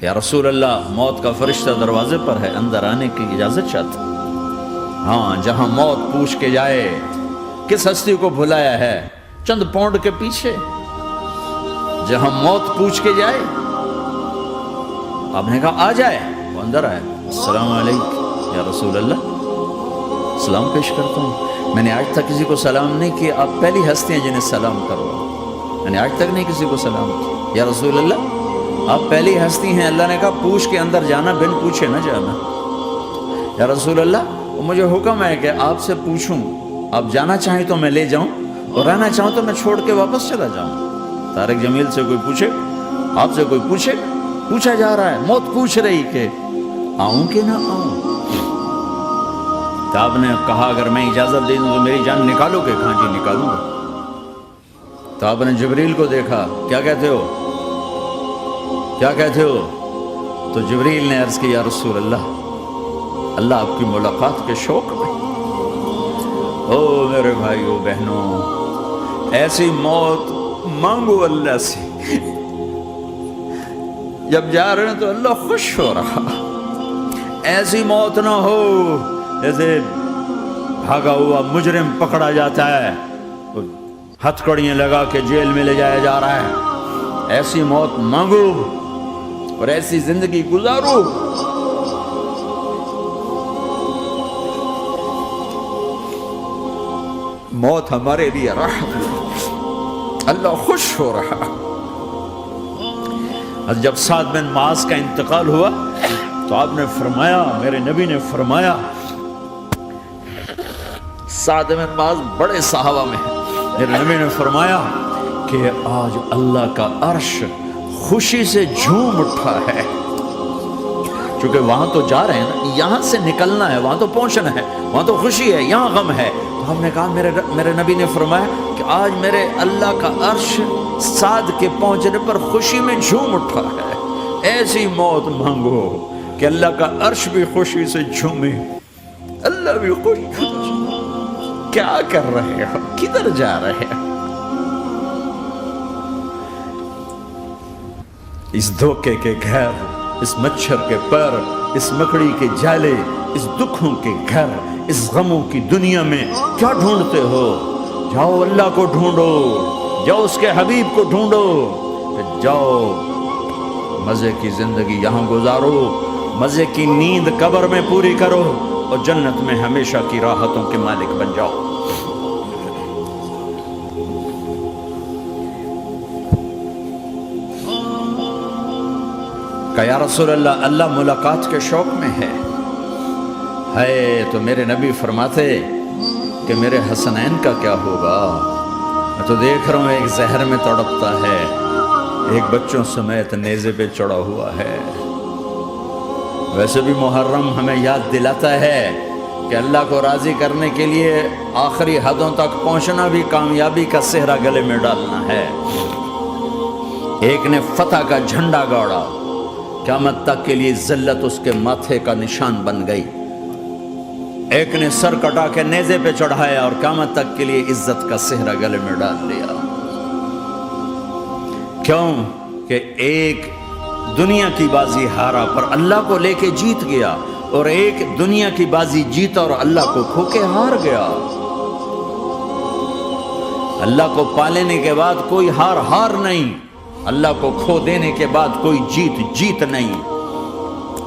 یا رسول اللہ موت کا فرشتہ دروازے پر ہے، اندر آنے کی اجازت چاہتا۔ ہاں، جہاں موت پوچھ کے جائے کس ہستی کو بھلایا ہے چند پونڈ کے پیچھے، جہاں موت پوچھ کے جائے، آپ نے کہا آ جائے، وہ اندر آئے، السلام علیکم یا رسول اللہ، سلام پیش کرتا ہوں، میں نے آج تک کسی کو سلام نہیں کیا، آپ پہلی ہستی ہیں جنہیں سلام کرو، میں نے آج تک نہیں کسی کو سلام کیا یا رسول اللہ، آپ پہلی ہستی ہیں۔ اللہ نے کہا پوچھ کے اندر جانا، بن پوچھے نہ جانا۔ یا رسول اللہ، مجھے حکم ہے کہ آپ سے پوچھوں، آپ جانا چاہیں تو میں لے جاؤں اور رہنا چاہوں تو میں چھوڑ کے واپس چلا جاؤں۔ طارق جمیل سے کوئی پوچھے، آپ سے کوئی پوچھے، پوچھا جا رہا ہے، موت پوچھ رہی کہ آؤں کہ نہ آؤں۔ تو آپ نے کہا اگر میں اجازت دے دوں تو میری جان نکالو گے؟ کہاں جی نکالوں گا۔ تو آپ نے جبریل کو دیکھا، کیا کہتے ہو، کیا کہتے ہو؟ تو جبریل نے عرض کی یا رسول اللہ، اللہ آپ کی ملاقات کے شوق میں۔ او میرے بھائیو بہنوں، ایسی موت مانگو اللہ سے، جب جا رہے ہیں تو اللہ خوش ہو رہا، ایسی موت نہ ہو جیسے بھاگا ہوا مجرم پکڑا جاتا ہے، ہتھکڑیاں لگا کے جیل میں لے جایا جا رہا ہے، ایسی موت مانگو اور ایسی زندگی گزارو۔ موت ہمارے لیے راحت ہے، اللہ خوش ہو رہا۔ جب سعد بن معاذ کا انتقال ہوا تو آپ نے فرمایا، میرے نبی نے فرمایا، سعد بن معاذ بڑے صحابہ میں ہیں، میرے نبی نے فرمایا کہ آج اللہ کا عرش خوشی سے جھوم اٹھا ہے، چونکہ وہاں تو جا رہے ہیں نا، یہاں سے نکلنا ہے، وہاں تو پہنچنا ہے، وہاں تو خوشی ہے، یہاں غم ہے۔ تو ہم نے کہا، میرے نبی نے فرمایا کہ آج میرے اللہ کا عرش سعد کے پہنچنے پر خوشی میں جھوم اٹھا ہے۔ ایسی موت مانگو کہ اللہ کا عرش بھی خوشی سے جھومے، اللہ بھی خوش۔ کیا کر رہے ہو، کدھر جا رہے ہو؟ اس دھوکے کے گھر، اس مچھر کے پر، اس مکڑی کے جالے، اس دکھوں کے گھر، اس غموں کی دنیا میں کیا ڈھونڈتے ہو؟ جاؤ اللہ کو ڈھونڈو، جاؤ اس کے حبیب کو ڈھونڈو، پھر جاؤ مزے کی زندگی یہاں گزارو، مزے کی نیند قبر میں پوری کرو اور جنت میں ہمیشہ کی راحتوں کے مالک بن جاؤ۔ کہ یا رسول اللہ، اللہ ملاقات کے شوق میں ہے۔ تو میرے نبی فرماتے کہ میرے حسنین کا کیا ہوگا؟ میں تو دیکھ رہا ہوں ایک زہر میں تڑپتا ہے، ایک بچوں سمیت نیزے پہ چڑھا ہوا ہے۔ ویسے بھی محرم ہمیں یاد دلاتا ہے کہ اللہ کو راضی کرنے کے لیے آخری حدوں تک پہنچنا بھی کامیابی کا صحرا گلے میں ڈالنا ہے۔ ایک نے فتح کا جھنڈا گاڑا، قیامت تک کے لیے ذلت اس کے ماتھے کا نشان بن گئی۔ ایک نے سر کٹا کے نیزے پہ چڑھایا اور قیامت تک کے لیے عزت کا صحرا گلے میں ڈال لیا۔ کیوں کہ ایک دنیا کی بازی ہارا پر اللہ کو لے کے جیت گیا، اور ایک دنیا کی بازی جیتا اور اللہ کو کھو کے ہار گیا۔ اللہ کو پا لینے کے بعد کوئی ہار نہیں، اللہ کو کھو دینے کے بعد کوئی جیت نہیں۔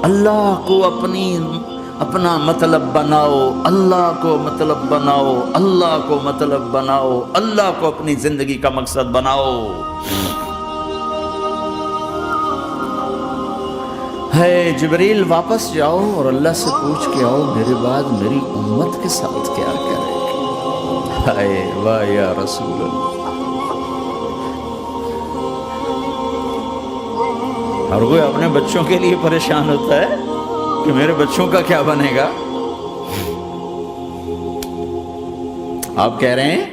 اللہ کو اپنا مطلب بناؤ، اللہ کو مطلب بناؤ، اللہ کو مطلب بناؤ، اللہ کو اپنی زندگی کا مقصد بناؤ۔ جبریل واپس جاؤ اور اللہ سے پوچھ کے آؤ میرے بعد میری امت کے ساتھ کیا کرے گا۔ واہ یا رسول اللہ۔ ہر کوئی اپنے بچوں کے لیے پریشان ہوتا ہے کہ میرے بچوں کا کیا بنے گا۔ آپ کہہ رہے ہیں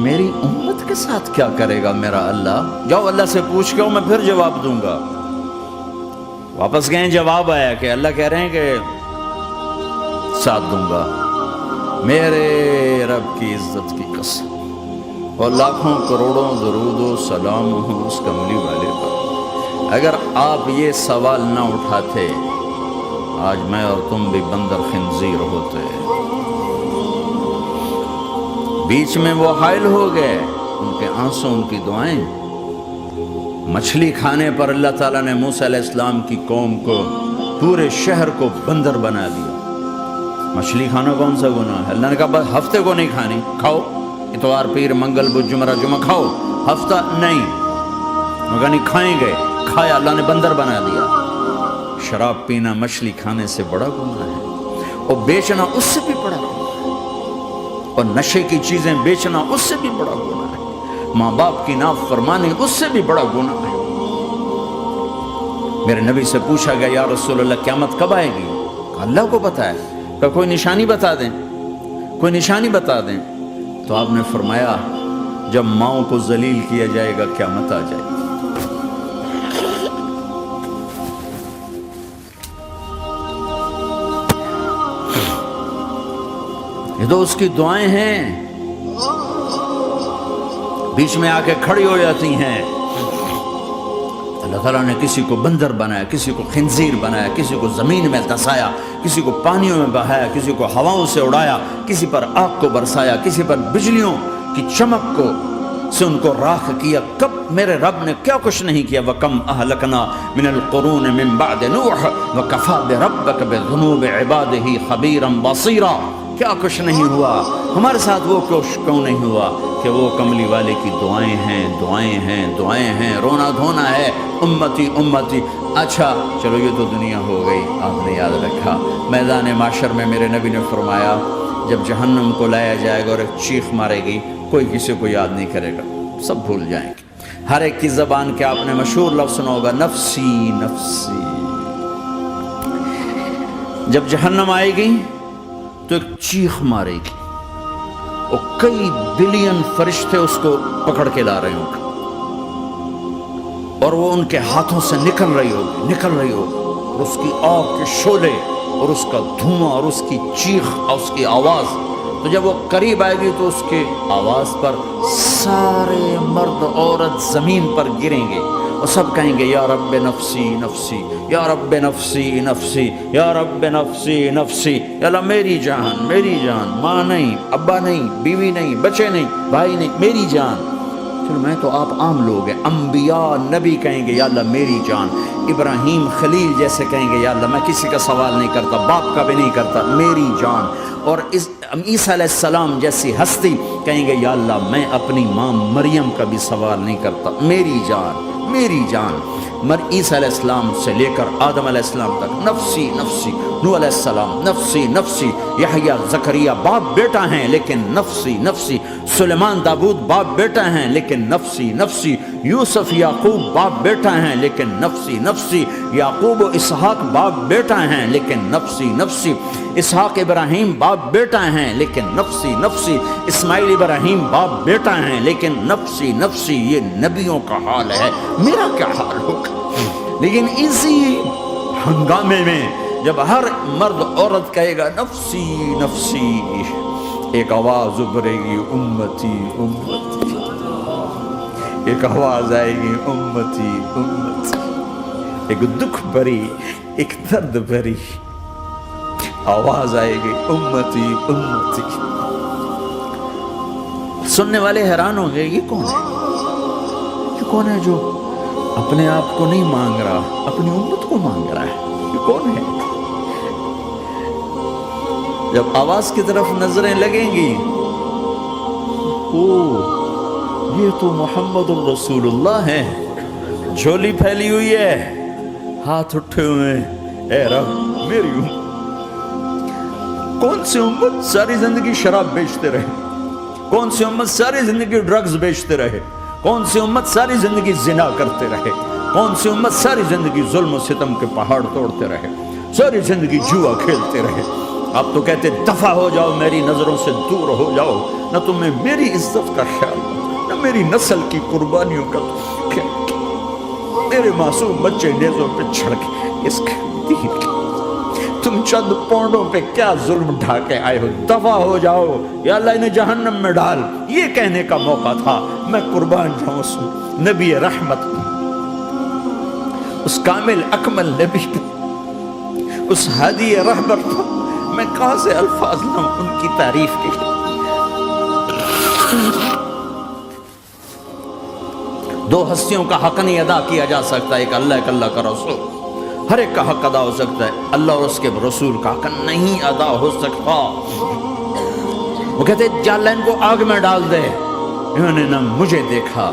میری امت کے ساتھ کیا کرے گا میرا اللہ؟ جاؤ اللہ سے پوچھ کے میں پھر جواب دوں گا۔ واپس گئے، جواب آیا کہ اللہ کہہ رہے ہیں کہ ساتھ دوں گا، میرے رب کی عزت کی قسم، اور لاکھوں کروڑوں درود و سلام ہوں اس کملی والے پر۔ اگر آپ یہ سوال نہ اٹھاتے آج میں اور تم بھی بندر خنزیر ہوتے. بیچ میں وہ حائل ہو گئے، ان کے آنسوں، ان کی دعائیں. مچھلی کھانے پر اللہ تعالیٰ نے موسیٰ علیہ السلام کی قوم کو، پورے شہر کو بندر بنا دیا. مچھلی کھانا کون سا گناہ ہے؟ اللہ نے کہا بس ہفتے کو نہیں کھانی، کھاؤ اتوار پیر منگل بدھ جمعہ جمعہ کھاؤ، ہفتہ نہیں. مگر نہیں کھائیں گے، کھایا، اللہ نے بندر بنا دیا. شراب پینا مچھلی کھانے سے بڑا گناہ ہے، اور بیچنا اس سے بھی بڑا گناہ ہے، اور نشے کی چیزیں بیچنا اس سے بھی بڑا گناہ ہے، ماں باپ کی نافرمانی اس سے بھی بڑا گناہ ہے. میرے نبی سے پوچھا گیا یا رسول اللہ قیامت کب آئے گی؟ اللہ کو پتہ ہے. کہ کوئی نشانی بتا دیں، کوئی نشانی بتا دیں. تو آپ نے فرمایا جب ماؤں کو ذلیل کیا جائے گا قیامت آ جائے گی. یہ تو اس کی دعائیں ہیں، بیچ میں آ کے کھڑی ہو جاتی ہیں. اللہ تعالیٰ نے کسی کو بندر بنایا، کسی کو خنزیر بنایا، کسی کو زمین میں دھسایا، کسی کو پانیوں میں بہایا، کسی کو ہواؤں سے اڑایا، کسی پر آگ کو برسایا، کسی پر بجلیوں کی چمک کو سے ان کو راکھ کیا. کب میرے رب نے کیا کچھ نہیں کیا. وَكَمْ أَهْلَكْنَا مِنَ الْقُرُونِ مِنْ بَعْدِ نُوحٍ وَكَفَى بِرَبِّكَ بِذُنُوبِ عِبَادِهِ خَبِيرًا بَصِيرًا. کیا کچھ نہیں ہوا ہمارے ساتھ، وہ کچھ کیوں نہیں ہوا کہ وہ کملی والے کی دعائیں ہیں، دعائیں ہیں، دعائیں ہیں، رونا دھونا ہے، امتی امتی. اچھا چلو یہ تو دنیا ہو گئی، آپ نے یاد رکھا. میدان معاشر میں میرے نبی نے فرمایا جب جہنم کو لایا جائے گا اور ایک چیخ مارے گی، کوئی کسی کو یاد نہیں کرے گا، سب بھول جائیں گے. ہر ایک کی زبان کے آپ نے مشہور لفظ سنا ہوگا نفسی نفسی. جب جہنم آئے گی تو ایک چیخ مارے گی، اور کئی بلین فرشتے اس کو پکڑ کے لا رہے ہوں گے، اور وہ ان کے ہاتھوں سے نکل رہی ہوگی، اور اس کی آگ کے شعلے اور اس کا دھواں اور اس کی چیخ اور اس کی آواز. تو جب وہ قریب آئے گی تو اس کے آواز پر سارے مرد عورت زمین پر گریں گے اور سب کہیں گے یا رب نفسی نفسی، یا رب نفسی نفسی، یا رب نفسی نفسی. یا اللہ میری جان، میری جان، ماں نہیں، ابا نہیں، بیوی نہیں، بچے نہیں، بھائی نہیں، میری جان. چلو میں تو آپ عام لوگ ہیں، انبیاء نبی کہیں گے یا اللہ میری جان. ابراہیم خلیل جیسے کہیں گے یا اللہ میں کسی کا سوال نہیں کرتا، باپ کا بھی نہیں کرتا، میری جان. اور عیسیٰ علیہ السلام جیسی ہستی کہیں گے یا اللہ میں اپنی ماں مریم کا بھی سوال نہیں کرتا، میری جان، میری جان. عیسیٰ علیہ السلام سے لے کر آدم علیہ السلام تک نفسی نفسی. نوح علیہ السلام نفسی نفسی. یحییٰ زکریا باپ بیٹا ہیں لیکن نفسی نفسی. سلیمان داؤد باپ بیٹا ہیں لیکن نفسی نفسی. یوسف یعقوب باپ بیٹا ہیں لیکن نفسی نفسی. یعقوب و اسحاق باپ بیٹا ہیں لیکن نفسی نفسی. اسحاق ابراہیم باپ بیٹا ہیں لیکن نفسی نفسی. اسماعیل ابراہیم باپ بیٹا ہیں لیکن نفسی نفسی. یہ نبیوں کا حال ہے، میرا کیا حال ہوگا؟ لیکن اسی ہنگامے میں جب ہر مرد عورت کہے گا نفسی نفسی، ایک آواز ابھرے گی امتی امتی. ایک آواز آئے گی امتی امتی. ایک دکھ بھری، ایک درد بھری آواز آئے گی امتی امتی. سننے والے حیران ہوں گے یہ کون ہے؟ یہ کون ہے جو اپنے آپ کو نہیں مانگ رہا، اپنی امت کو مانگ رہا ہے؟ یہ کون ہے؟ جب آواز کی طرف نظریں لگیں گی، یہ تو محمد الرسول اللہ ہے. جھولی پھیلی ہوئی ہے، ہاتھ اٹھے ہوئے ہیں، اے رب میری امت. کون سی امت ساری زندگی شراب بیچتے رہے؟ کون سی امت ساری زندگی ڈرگز بیچتے رہے؟ کون سی امت ساری زندگی زنا کرتے رہے؟ کون سی امت ساری زندگی ظلم و ستم کے پہاڑ توڑتے رہے؟ ساری زندگی جوا کھیلتے رہے؟ آپ تو کہتے دفع ہو جاؤ، میری نظروں سے دور ہو جاؤ. نہ تمہیں میری عزت کا خیال، نہ میری نسل کی قربانیوں کا خیال. میرے معصوم بچے نیزوں پہ چڑھ کے اس کے دین کی تم چند پونڈوں پہ کیا ظلم ڈھا کے آئے ہو؟ دفع ہو جاؤ، یا اللہ انہیں جہنم میں ڈال. یہ کہنے کا موقع تھا. میں قربان جاؤں نبی رحمت. اس کامل اکمل نبی پہ، اس ہادی رہبر پر میں کہاں سے الفاظ لوں ان کی تعریف کے لیے؟ دو ہستیوں کا حق نہیں ادا کیا جا سکتا، ایک اللہ، ایک اللہ کا رسول۔ ہر ایک کا حق ادا ہو سکتا ہے، اللہ اور اس کے رسول کا حق نہیں ادا ہو سکتا۔ وہ کہتے جا اللہ ان کو آگ میں ڈال دے، انہوں نے نہ مجھے دیکھا،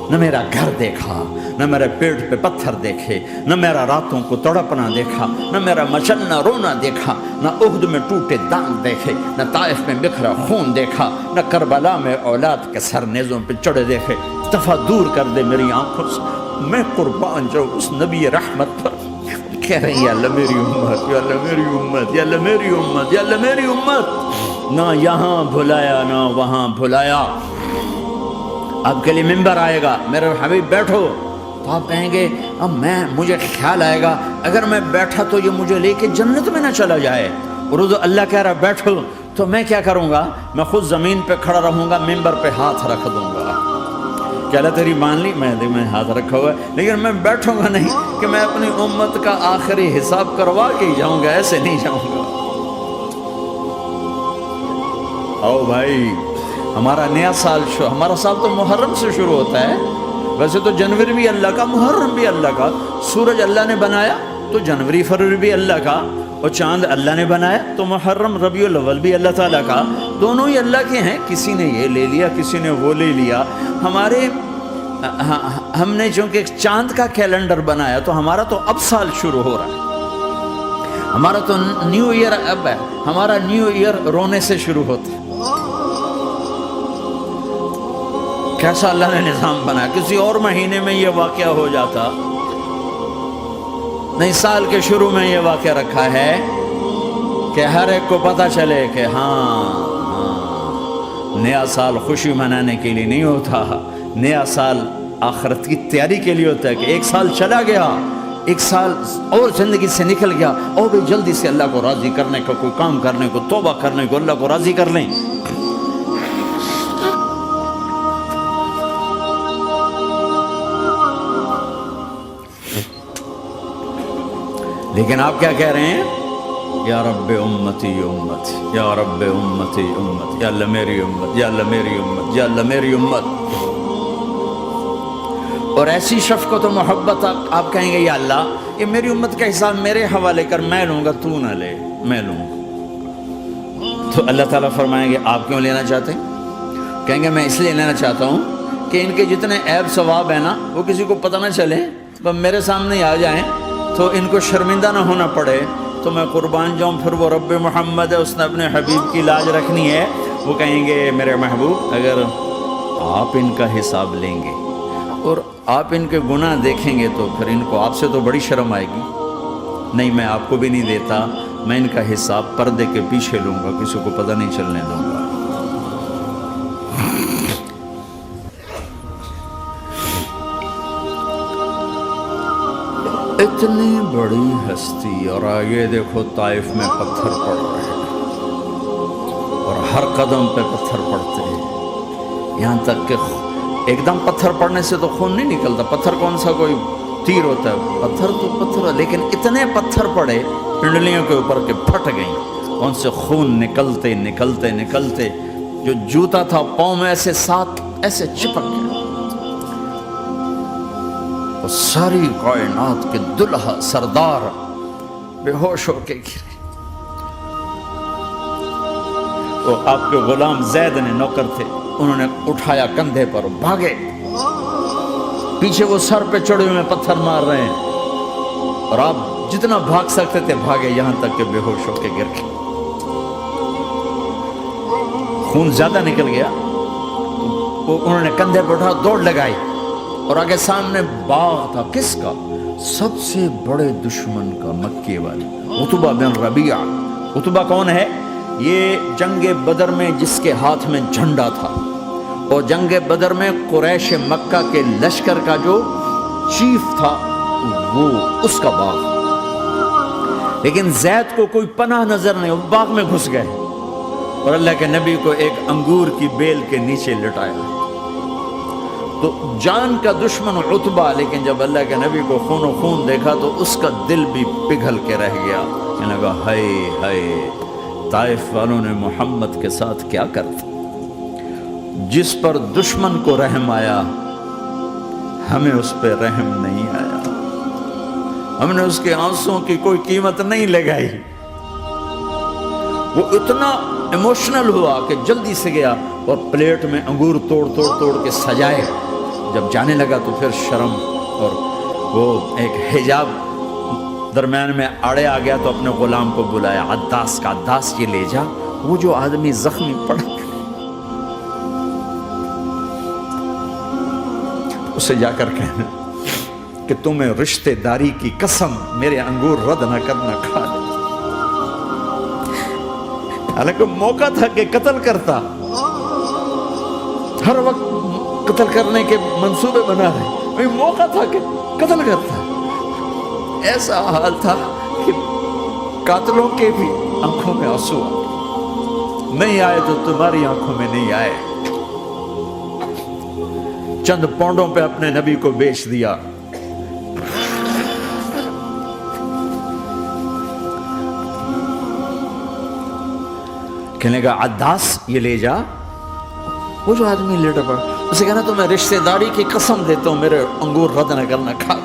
نہ میرا گھر دیکھا، نہ میرے پیٹ پہ پتھر دیکھے، نہ میرا راتوں کو تڑپنا دیکھا، نہ میرا مچلنا رونا دیکھا، نہ احد میں ٹوٹے دانت دیکھے، نہ طائف میں بکھرا خون دیکھا، نہ کربلا میں اولاد کے سر نیزوں پہ چڑھے دیکھے۔ دفعہ دور کر دے میری آنکھوں سے، میں قربان جاؤں اس نبی رحمت پر۔ کہہ رہے ہیں یا اللہ میری امت، یا اللہ میری امت، یا اللہ میری امت، یا اللہ میری امت۔ نہ یہاں بھلایا نہ وہاں بھلایا۔ آپ کے لیے ممبر آئے گا، میرے حبیب بیٹھو، تو آپ کہیں گے اب مجھے خیال آئے گا اگر میں بیٹھا تو یہ مجھے لے کے جنت میں نہ چلا جائے، اور اللہ کہہ رہا بیٹھو تو میں کیا کروں گا؟ میں خود زمین پہ کھڑا رہوں گا، ممبر پہ ہاتھ رکھ دوں گا کہ اللہ تیری مان لی، میں ہاتھ رکھا ہوا ہے، لیکن میں بیٹھوں گا نہیں کہ میں اپنی امت کا آخری حساب کروا کے ہی جاؤں گا، ایسے نہیں جاؤں گا۔ آؤ بھائی، ہمارا نیا سال ہمارا سال تو محرم سے شروع ہوتا ہے، ویسے تو جنوری بھی اللہ کا، محرم بھی اللہ کا، سورج اللہ نے بنایا تو جنوری فروری بھی اللہ کا، اور چاند اللہ نے بنایا تو محرم ربیع الاول بھی اللہ تعالیٰ کا، دونوں ہی اللہ کے ہیں۔ کسی نے یہ لے لیا، کسی نے وہ لے لیا۔ ہم نے چونکہ چاند کا کیلنڈر بنایا تو ہمارا تو اب سال شروع ہو رہا ہے، ہمارا تو نیو ایئر اب ہے، ہمارا نیو ایئر رونے سے شروع ہوتا ہے۔ کیسا اللہ نے نظام بنایا، کسی اور مہینے میں یہ واقعہ ہو جاتا، نہیں سال کے شروع میں یہ واقعہ رکھا ہے کہ ہر ایک کو پتہ چلے کہ ہاں نیا سال خوشی منانے کے لیے نہیں ہوتا، نیا سال آخرت کی تیاری کے لیے ہوتا ہے کہ ایک سال چلا گیا، ایک سال اور زندگی سے نکل گیا، اور بھی جلدی سے اللہ کو راضی کرنے کا کوئی کام کرنے کو، توبہ کرنے کو، اللہ کو راضی کر لیں۔ لیکن آپ کیا کہہ رہے ہیں؟ یا رب امتی امت، یا رب امتی امت، یا اللہ میری امت، یا اللہ میری امت، یا اللہ میری امت۔ اور ایسی شفقت و محبت آپ کہیں گے یا اللہ یہ میری امت کا حساب میرے حوالے کر، میں لوں گا، تو نہ لے، میں لوں گا۔ تو اللہ تعالیٰ فرمائیں گے آپ کیوں لینا چاہتے ہیں؟ کہیں گے میں اس لیے لینا چاہتا ہوں کہ ان کے جتنے عیب ثواب ہیں نا وہ کسی کو پتہ نہ چلے، تو میرے سامنے آ جائیں تو ان کو شرمندہ نہ ہونا پڑے، تو میں قربان جاؤں۔ پھر وہ رب محمد ہے، اس نے اپنے حبیب کی لاج رکھنی ہے، وہ کہیں گے میرے محبوب اگر آپ ان کا حساب لیں گے اور آپ ان کے گناہ دیکھیں گے تو پھر ان کو آپ سے تو بڑی شرم آئے گی، نہیں میں آپ کو بھی نہیں دیتا، میں ان کا حساب پردے کے پیچھے لوں گا، کسی کو پتہ نہیں چلنے دوں گا۔ اتنی بڑی ہستی، اور آگے دیکھو طائف میں پتھر پڑ رہے ہیں، اور ہر قدم پہ پتھر پڑتے ہیں، یہاں تک کہ ایک دم پتھر پڑنے سے تو خون نہیں نکلتا، پتھر کون سا کوئی تیر ہوتا ہے، پتھر تو پتھر، لیکن اتنے پتھر پڑے پنڈلیوں کے اوپر کے پھٹ گئیں، ان سے خون نکلتے نکلتے نکلتے جو جوتا تھا پاؤں میں ایسے ساتھ ایسے چپک گیا، ساری کائنات کے دلہا سردار بے ہوش ہو کے گرے۔ تو آپ کے غلام زید نے نوکر تھے، انہوں نے اٹھایا کندھے پر، بھاگے، پیچھے وہ سر پہ چڑھے ہوئے پتھر مار رہے ہیں، اور آپ جتنا بھاگ سکتے تھے بھاگے، یہاں تک کہ بے ہوش ہو کے گر گئے، خون زیادہ نکل گیا، وہ انہوں نے کندھے پہ اٹھا دوڑ لگائی، اور آگے سامنے باغ تھا، کس کا؟ سب سے بڑے دشمن کا، مکے والے عتبہ بن ربیعہ۔ عتبہ کون ہے؟ یہ جنگ بدر میں جس کے ہاتھ میں جھنڈا تھا، اور جنگ بدر میں قریش مکہ کے لشکر کا جو چیف تھا وہ اس کا باغ، لیکن زید کو کوئی پناہ نظر نہیں، وہ باغ میں گھس گئے، اور اللہ کے نبی کو ایک انگور کی بیل کے نیچے لٹایا، تو جان کا دشمن عتبہ، لیکن جب اللہ کے نبی کو خون و خون دیکھا تو اس کا دل بھی پگھل کے رہ گیا، کہنے لگا ہائے ہائے، طائف والوں نے محمد کے ساتھ کیا کرتا۔ جس پر دشمن کو رحم آیا ہمیں اس پہ رحم نہیں آیا، ہم نے اس کے آنسوں کی کوئی قیمت نہیں لگائی۔ وہ اتنا ایموشنل ہوا کہ جلدی سے گیا اور پلیٹ میں انگور توڑ کے سجائے۔ جب جانے لگا تو پھر شرم اور وہ ایک حجاب درمیان میں آڑے آ گیا تو اپنے غلام کو بلایا، عداس کا، عداس یہ لے جا وہ جو آدمی زخمی پڑا، اسے جا کر کہنا کہ تمہیں رشتہ داری کی قسم میرے انگور رد نہ کرنا، کھا لے۔ حالانکہ موقع تھا کہ قتل کرتا، ہر وقت قتل کرنے کے منصوبے بنا رہے، موقع تھا کہ قتل کرتا۔ ایسا حال تھا کہ قاتلوں کے بھی آنکھوں میں آنسو نہیں آئے تو تمہاری آنکھوں میں نہیں آئے۔ چند پونڈوں پہ اپنے نبی کو بیچ دیا۔ کہنے کا عداس یہ لے جا، وہ جو آدمی لیٹا پڑا، اسے کہنا تو میں رشتہ داری کی قسم دیتا ہوں میرے انگور رد نہ کرنا، کھا۔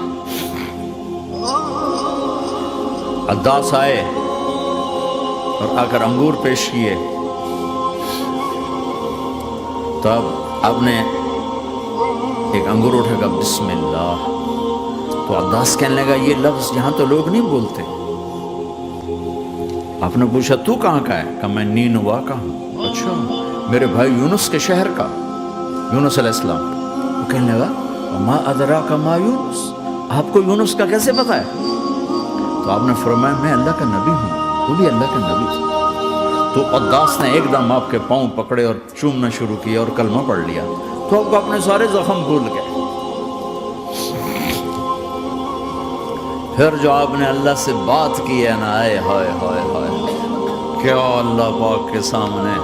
عداس آئے اور آ کر انگور پیش کیے، تو اب آپ نے ایک انگور اٹھا کر بسم اللہ، تو عداس کہنے لگا یہ لفظ یہاں تو لوگ نہیں بولتے۔ آپ نے پوچھا تو کہاں کا ہے؟ کہا میں نینوا کا ہوں۔ اچھا، میرے بھائی یونس کے شہر کا، یونس علیہ السلام۔ وہ کہنے لگا ما ادراک ما یونس، آپ کو یونس کا کیسے پتا ہے؟ تو آپ نے فرمایا میں اللہ کا نبی ہوں، وہ بھی اللہ کا نبی تھا۔ تو عداس نے ایک دم آپ کے پاؤں پکڑے اور چومنا شروع کیا اور کلمہ پڑھ لیا، تو آپ کو اپنے سارے زخم بھول گئے۔ پھر جو آپ نے اللہ سے بات کی ہے نا، آئے ہائے ہائے ہائے، کیا اللہ پاک کے سامنے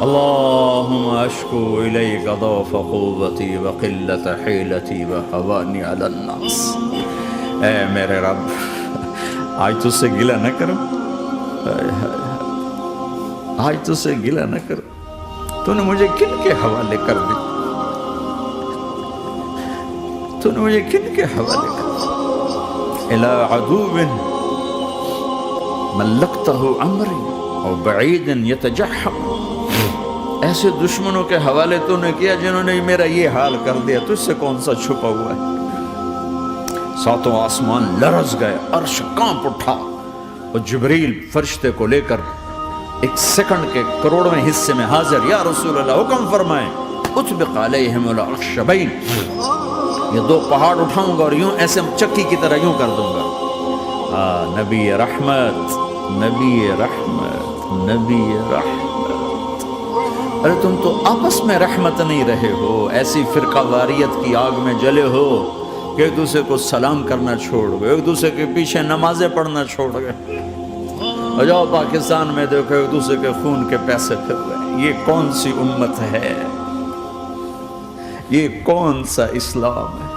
اللہم اشکو الیک ضعف قوتی وقلت حیلتی وحوانی علی الناس، اے میرے رب آج تجھ سے گلہ نہ کرو، آج تجھ سے گلہ نہ کرو، تو نے مجھے کن کے حوالے کر دی، تو نے مجھے کن کے حوالے کر دی، الى عدو ملکتہ عمری اور بعید یتجحم، ایسے دشمنوں کے حوالے تو نے کیا جنہوں نے میرا یہ حال کر دیا، تجھ سے کون سا چھپا ہوا ہے۔ ساتوں آسمان لرز گئے، عرش کانپ اٹھا، اور جبریل فرشتے کو لے کر ایک سیکنڈ کے کروڑویں حصے میں حاضر، یا رسول اللہ حکم فرمائیں اطبق علیہم الاخشبین، یہ دو پہاڑ اٹھاؤں گا اور یوں ایسے چکی کی طرح یوں کر دوں گا۔ نبی رحمت، نبی رحمت، نبی رحمت۔ ارے تم تو آپس میں رحمت نہیں رہے ہو، ایسی فرقہ واریت کی آگ میں جلے ہو کہ ایک دوسرے کو سلام کرنا چھوڑ گئے، ایک دوسرے کے پیچھے نمازیں پڑھنا چھوڑ گئے۔ اور جاؤ پاکستان میں دیکھو ایک دوسرے کے خون کے پیسے پھر رہے۔ یہ کون سی امت ہے؟ یہ کون سا اسلام ہے؟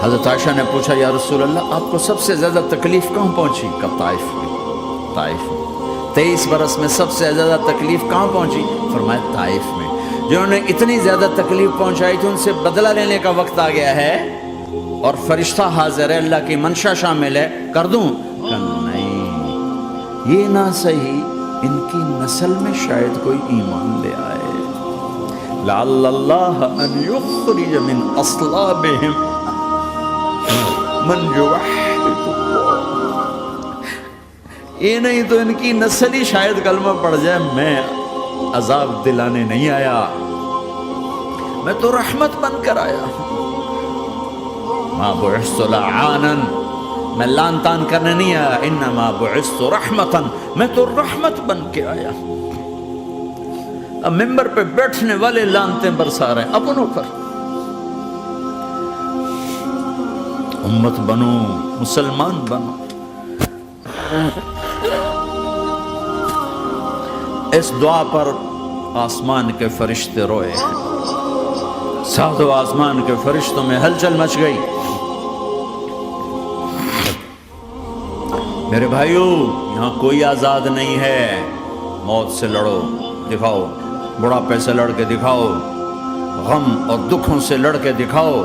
حضرت عائشہ نے پوچھا یا رسول اللہ آپ کو سب سے زیادہ تکلیف کہاں پہنچی؟ کہا طائف میں، طائف میں۔ 23 برس میں سب سے زیادہ تکلیف کہاں پہنچی؟ فرمایا طائف میں۔ جنہوں نے اتنی زیادہ تکلیف پہنچائی تھی ان سے بدلہ لینے کا وقت آ گیا ہے، اور فرشتہ حاضر ہے، اللہ کی منشا شامل ہے، کر دوں؟ کہ نہیں، یہ نہ صحیح، ان کی نسل میں شاید کوئی ایمان لے آئے، لعل اللہ ان یخرج من اصلابہم من یوحد اللہ، یہ نہیں تو ان کی نسل ہی شاید کلمہ پڑھ جائے۔ میں عذاب دلانے نہیں آیا، میں تو رحمت بن کر آیا ہوں۔ ما بعثت لعانا، میں لان تان کرنے نہیں آیا، انما بعثت رحمتا، میں تو رحمت بن کے آیا۔ اب ممبر پہ بیٹھنے والے لانتیں برسا رہے ہیں اپنوں پر۔ امت بنو، مسلمان بنو۔ اس دعا پر آسمان کے فرشتے روئے ہیں، ساتوں آسمان کے فرشتوں میں ہلچل مچ گئی۔ میرے بھائیو، یہاں کوئی آزاد نہیں ہے، موت سے لڑو، دکھاؤ، بڑھاپے سے لڑ کے دکھاؤ، غم اور دکھوں سے لڑ کے دکھاؤ،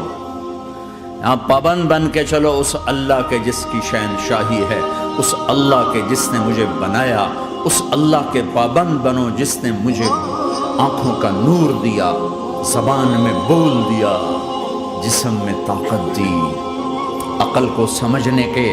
یہاں پابند بن کے چلو اس اللہ کے جس کی شہنشاہی ہے، اس اللہ کے جس نے مجھے بنایا، اس اللہ کے پابند بنو جس نے مجھے آنکھوں کا نور دیا، زبان میں بول دیا، جسم میں طاقت دی، عقل کو سمجھنے کے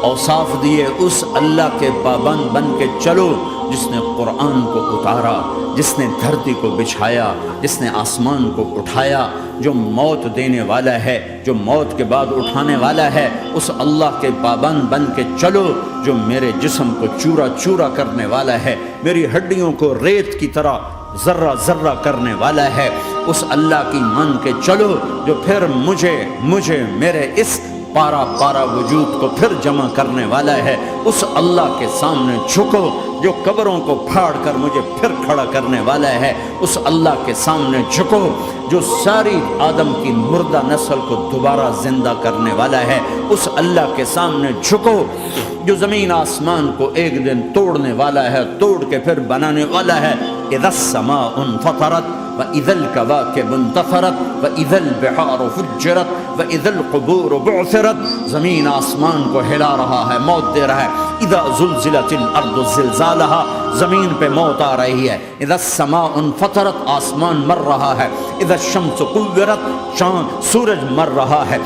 اوصاف دیے، اس اللہ کے پابند بن کے چلو جس نے قرآن کو اتارا، جس نے دھرتی کو بچھایا، جس نے آسمان کو اٹھایا، جو موت دینے والا ہے، جو موت کے بعد اٹھانے والا ہے، اس اللہ کے پابند بن کے چلو جو میرے جسم کو چورا چورا کرنے والا ہے، میری ہڈیوں کو ریت کی طرح ذرہ ذرہ کرنے والا ہے، اس اللہ کی مان کے چلو جو پھر مجھے میرے اس پارا پارا وجود کو پھر جمع کرنے والا ہے، اس اللہ کے سامنے جھکو جو قبروں کو پھاڑ کر مجھے پھر کھڑا کرنے والا ہے، اس اللہ کے سامنے جھکو جو ساری آدم کی مردہ نسل کو دوبارہ زندہ کرنے والا ہے، اس اللہ کے سامنے جھکو جو زمین آسمان کو ایک دن توڑنے والا ہے، توڑ کے پھر بنانے والا ہے۔ اذا السماء انفطرت وَإِذَا الْكَوَاكِبُ انتَثَرَتْ وَإِذَا الْبِحَارُ فُجِّرَتْ وَإِذَا الْقُبُورُ بُعْثِرَتْ، زمین آسمان کو ہلا رہا ہے، موت دے رہا ہے۔ اذا زلزلت الارض زلزالها، زمین پہ موت آ رہی ہے۔ اذا السماء انفطرت، آسمان مر رہا ہے۔ اذا الشمس كورت، چاند سورج مر رہا ہے۔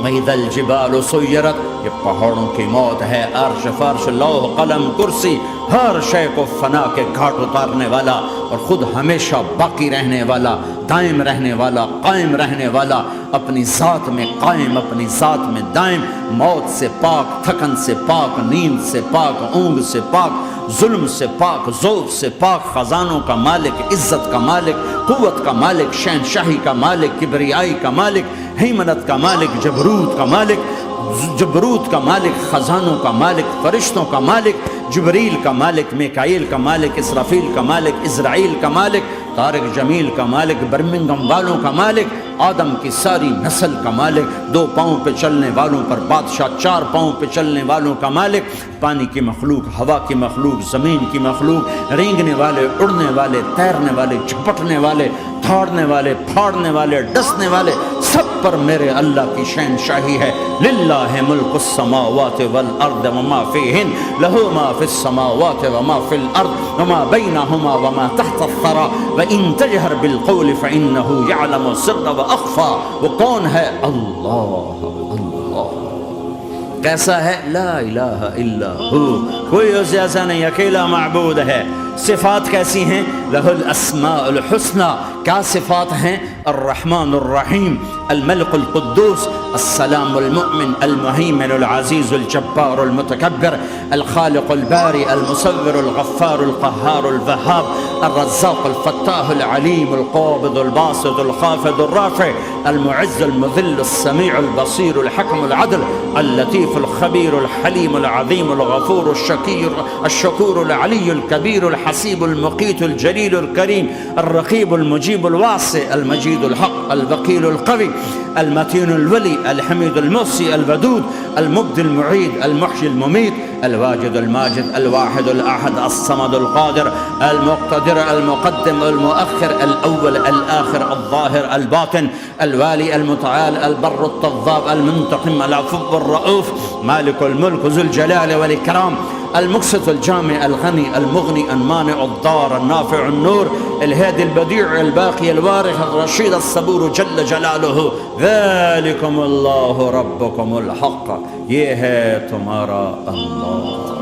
وَإِذَا الْجِبَالُ سُيِّرَتْ، یہ پہاڑوں کی موت ہے، عرش فرش لوح قلم کرسی ہر شے کو فنا کے گھاٹ اتارنے والا اور خود ہمیشہ باقی رہنے والا، دائم رہنے والا، قائم رہنے والا، اپنی ذات میں قائم، اپنی ذات میں دائم، موت سے پاک، تھکن سے پاک، نیند سے پاک، اونگ سے پاک، ظلم سے پاک، ذوق سے پاک، خزانوں کا مالک، عزت کا مالک، قوت کا مالک، شہنشاہی کا مالک، کبریائی کا مالک، ہیمنت کا مالک، جبروت کا مالک، خزانوں کا مالک، فرشتوں کا مالک، جبریل کا مالک، میکائیل کا مالک، اسرافیل کا مالک، اسرائیل کا مالک، طارق جمیل کا مالک، برمنگم والوں کا مالک، آدم کی ساری نسل کا مالک، 2 پاؤں پہ چلنے والوں پر بادشاہ، 4 پاؤں پہ چلنے والوں کا مالک، پانی کی مخلوق، ہوا کی مخلوق، زمین کی مخلوق، رینگنے والے، اڑنے والے، تیرنے والے، جھپٹنے والے، دھاڑنے والے، پھاڑنے والے، ڈسنے والے، سب پر میرے اللہ کی شہنشاہی ہے۔ للہ ملک السماوات والارض وما فیہن، لہ ما فی السماوات وما فی الارض وما بینہما وما تحت الثری وان تجہر بالقول فانہ یعلم السر واخفی۔ وہ کون ہے؟ اللہ۔ کیسا ہے؟ لا الہ الا ہو، کوئی اس جیسا نہیں، اکیلا معبود ہے۔ صفات کیسی ہیں؟ لہ الاسماء الحسنى، کیا صفات ہیں؟ الرحمن الرحیم، الملک القدوس، السلام المؤمن، المہیمن العزیز الجبار المتکبر، الخالق الباری المصور الغفار القہار الوہاب، الرزاق الفتاح العلیم القابض الباسط الخافض الرافع، المعز المذل السمیع البصیر الحکم العدل، اللطیف الخبیر الحلیم العظیم الغفور الشکور العلی الکبیر الحسیب المقیت الجلیل الکریم، الرقیب المجیب الواسع، المجید الحق، الوکیل القوی، المتین الولی، الحمید المحصی، الودود، المبدی المعید، المحیی الممیت، الواجد الماجد، الواحد الأحد، الصمد القادر، المقتدر، المقدم، المؤخر، الأول، الآخر، الظاهر، الباطن، الوالي، المتعال، البر التضاب، المنتقم، العفو الرؤوف، مالك الملك ذو الجلال والإكرام، المقسط الجامع الغني المغني المانع الضار النافع النور، الهادي البديع الباقي الوارث الرشيد الصبور جل جلاله، ذلكم الله ربكم الحق، یہ ہے تمہارا اللہ۔